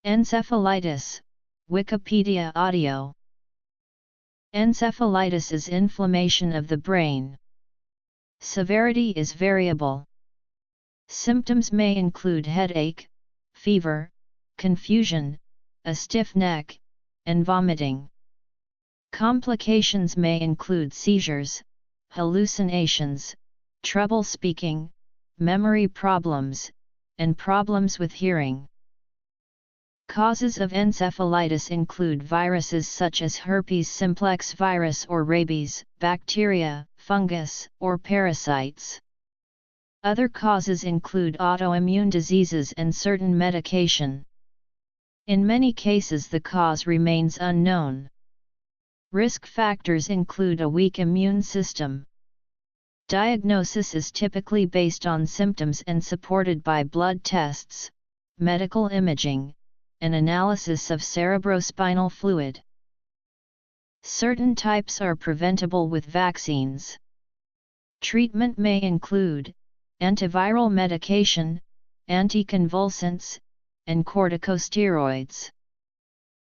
Encephalitis, Wikipedia audio. Encephalitis is inflammation of the brain. Severity is variable. Symptoms may include headache, fever, confusion, a stiff neck, and vomiting. Complications may include seizures, hallucinations, trouble speaking, memory problems, and problems with hearing. Causes of encephalitis include viruses such as herpes simplex virus or rabies, bacteria, fungus, or parasites. Other causes include autoimmune diseases and certain medication. In many cases the cause remains unknown. Risk factors include a weak immune system. Diagnosis is typically based on symptoms and supported by blood tests, medical imaging, and analysis of cerebrospinal fluid. Certain types are preventable with vaccines. Treatment may include antiviral medication, anticonvulsants, and corticosteroids.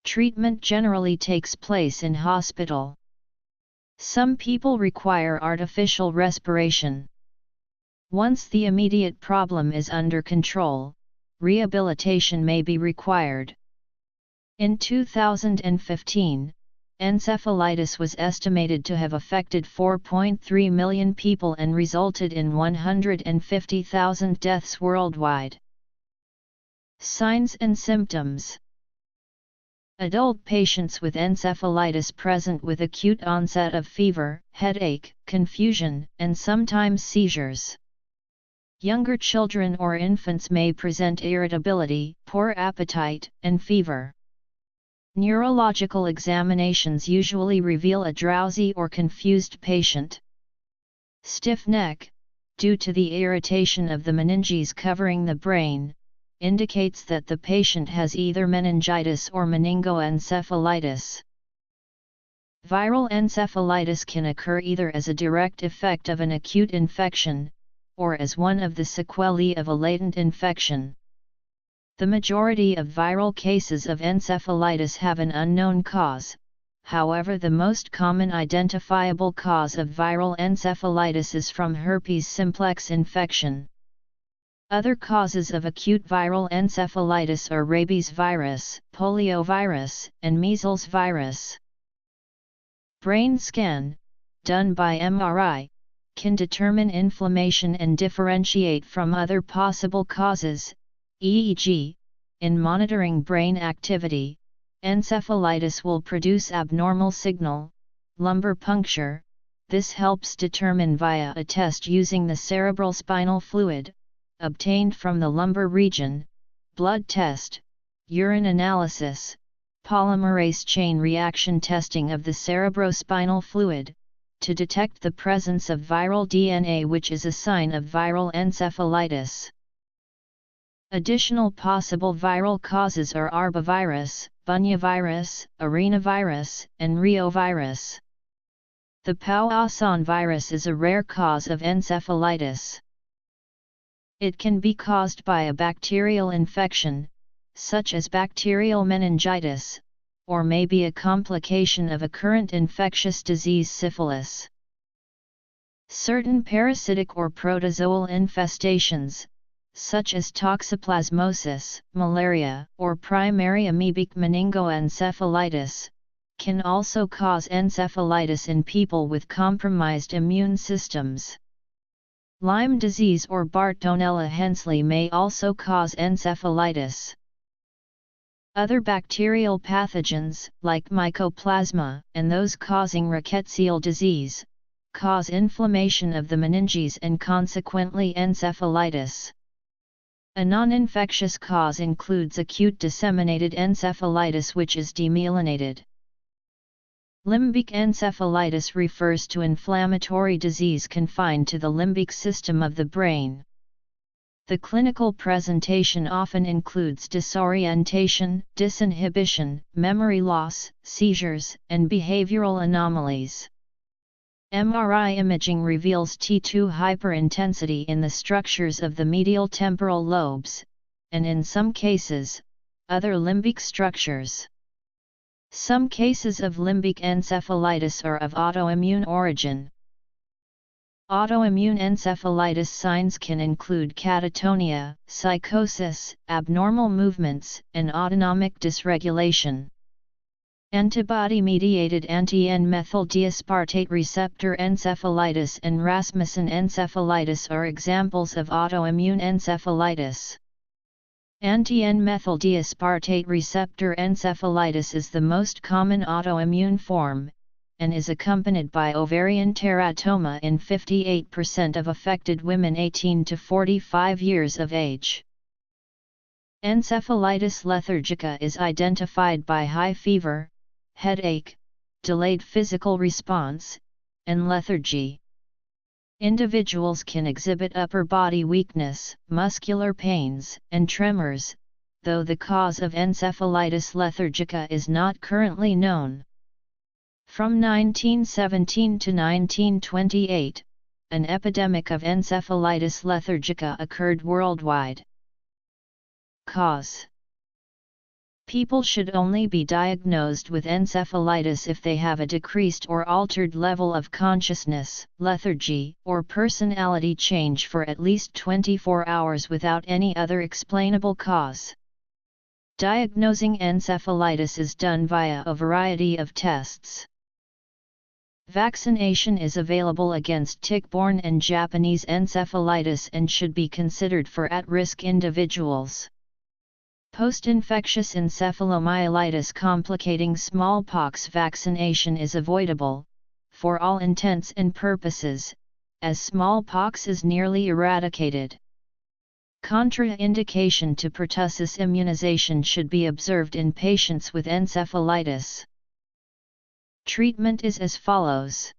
Treatment generally takes place in hospital. Some people require artificial respiration. Once the immediate problem is under control, rehabilitation may be required. In 2015, encephalitis was estimated to have affected 4.3 million people and resulted in 150,000 deaths worldwide. Signs and symptoms. Adult patients with encephalitis present with acute onset of fever, headache, confusion, and sometimes seizures. Younger children or infants may present irritability, poor appetite, and fever. Neurological examinations usually reveal a drowsy or confused patient. Stiff neck, due to the irritation of the meninges covering the brain, indicates that the patient has either meningitis or meningoencephalitis. Viral encephalitis can occur either as a direct effect of an acute infection, or as one of the sequelae of a latent infection. The majority of viral cases of encephalitis have an unknown cause, however the most common identifiable cause of viral encephalitis is from herpes simplex infection. Other causes of acute viral encephalitis are rabies virus, poliovirus, and measles virus. Brain scan, done by MRI, can determine inflammation and differentiate from other possible causes, e.g., in monitoring brain activity, encephalitis will produce abnormal signal, lumbar puncture. This helps determine via a test using the cerebrospinal fluid, obtained from the lumbar region, blood test, urine analysis, polymerase chain reaction testing of the cerebrospinal fluid, to detect the presence of viral DNA, which is a sign of viral encephalitis. Additional possible viral causes are arbovirus, bunyavirus, arenavirus, and reovirus. The Powassan virus is a rare cause of encephalitis. It can be caused by a bacterial infection, such as bacterial meningitis, or may be a complication of a current infectious disease syphilis. Certain parasitic or protozoal infestations, such as toxoplasmosis, malaria, or primary amoebic meningoencephalitis, can also cause encephalitis in people with compromised immune systems. Lyme disease or Bartonella henselae may also cause encephalitis. Other bacterial pathogens, like Mycoplasma, and those causing rickettsial disease, cause inflammation of the meninges and consequently encephalitis. A non-infectious cause includes acute disseminated encephalitis, which is demyelinated. Limbic encephalitis refers to inflammatory disease confined to the limbic system of the brain. The clinical presentation often includes disorientation, disinhibition, memory loss, seizures, and behavioral anomalies. MRI imaging reveals T2 hyperintensity in the structures of the medial temporal lobes, and in some cases, other limbic structures. Some cases of limbic encephalitis are of autoimmune origin. Autoimmune encephalitis signs can include catatonia, psychosis, abnormal movements, and autonomic dysregulation. Antibody-mediated anti-N-methyldiaspartate receptor encephalitis and Rasmussen encephalitis are examples of autoimmune encephalitis. Anti-N-methyldiaspartate receptor encephalitis is the most common autoimmune form, and is accompanied by ovarian teratoma in 58% of affected women 18 to 45 years of age. Encephalitis lethargica is identified by high fever, headache, delayed physical response, and lethargy. Individuals can exhibit upper body weakness, muscular pains, and tremors, though the cause of encephalitis lethargica is not currently known. From 1917 to 1928, an epidemic of encephalitis lethargica occurred worldwide. Cause: people should only be diagnosed with encephalitis if they have a decreased or altered level of consciousness, lethargy, or personality change for at least 24 hours without any other explainable cause. Diagnosing encephalitis is done via a variety of tests. Vaccination is available against tick-borne and Japanese encephalitis and should be considered for at-risk individuals. Post-infectious encephalomyelitis complicating smallpox vaccination is avoidable, for all intents and purposes, as smallpox is nearly eradicated. Contraindication to pertussis immunization should be observed in patients with encephalitis. Treatment is as follows.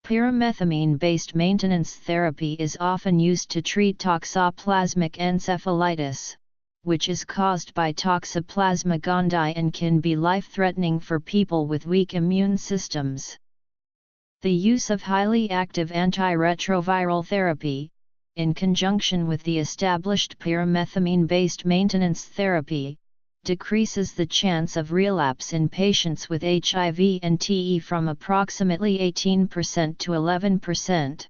Pyrimethamine-based maintenance therapy is often used to treat toxoplasmic encephalitis, which is caused by Toxoplasma gondii and can be life-threatening for people with weak immune systems. The use of highly active antiretroviral therapy, in conjunction with the established pyrimethamine-based maintenance therapy, decreases the chance of relapse in patients with HIV and TE from approximately 18% to 11%.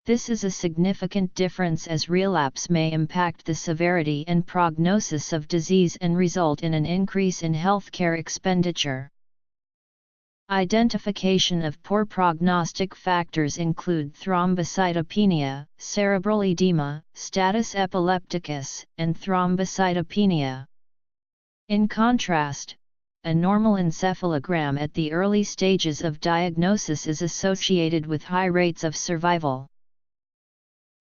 This is a significant difference as relapse may impact the severity and prognosis of disease and result in an increase in healthcare expenditure. Identification of poor prognostic factors include thrombocytopenia, cerebral edema, status epilepticus, and thrombocytopenia. In contrast, a normal encephalogram at the early stages of diagnosis is associated with high rates of survival.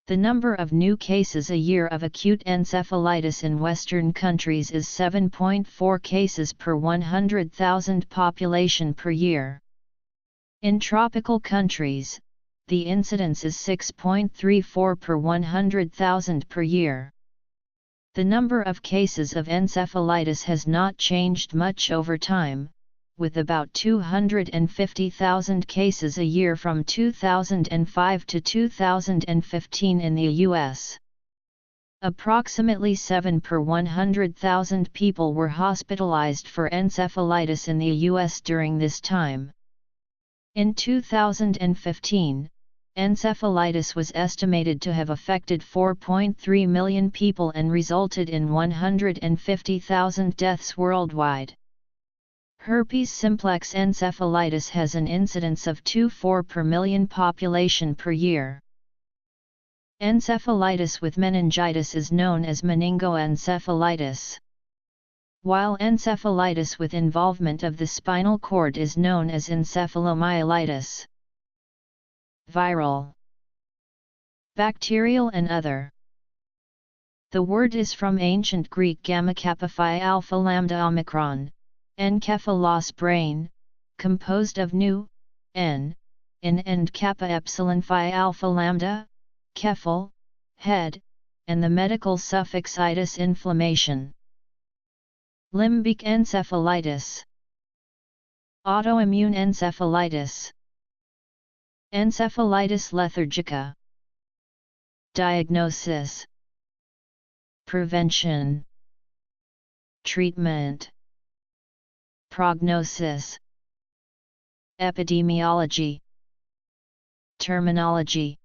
The number of new cases a year of acute encephalitis in Western countries is 7.4 cases per 100,000 population per year. In tropical countries, the incidence is 6.34 per 100,000 per year. The number of cases of encephalitis has not changed much over time, with about 250,000 cases a year from 2005 to 2015 in the U.S. Approximately 7 per 100,000 people were hospitalized for encephalitis in the U.S. during this time. In 2015, encephalitis was estimated to have affected 4.3 million people and resulted in 150,000 deaths worldwide. Herpes simplex encephalitis has an incidence of 2.4 per million population per year. Encephalitis with meningitis is known as meningoencephalitis, while encephalitis with involvement of the spinal cord is known as encephalomyelitis. Viral, bacterial and other. The word is from ancient Greek gamma kappa phi alpha lambda omicron, enkephalos brain, composed of nu, n, in and kappa epsilon phi alpha lambda, kephal, head, and the medical suffix itis inflammation. Limbic encephalitis. Autoimmune encephalitis. Encephalitis lethargica. Diagnosis. Prevention. treatment. Prognosis. Epidemiology. Terminology.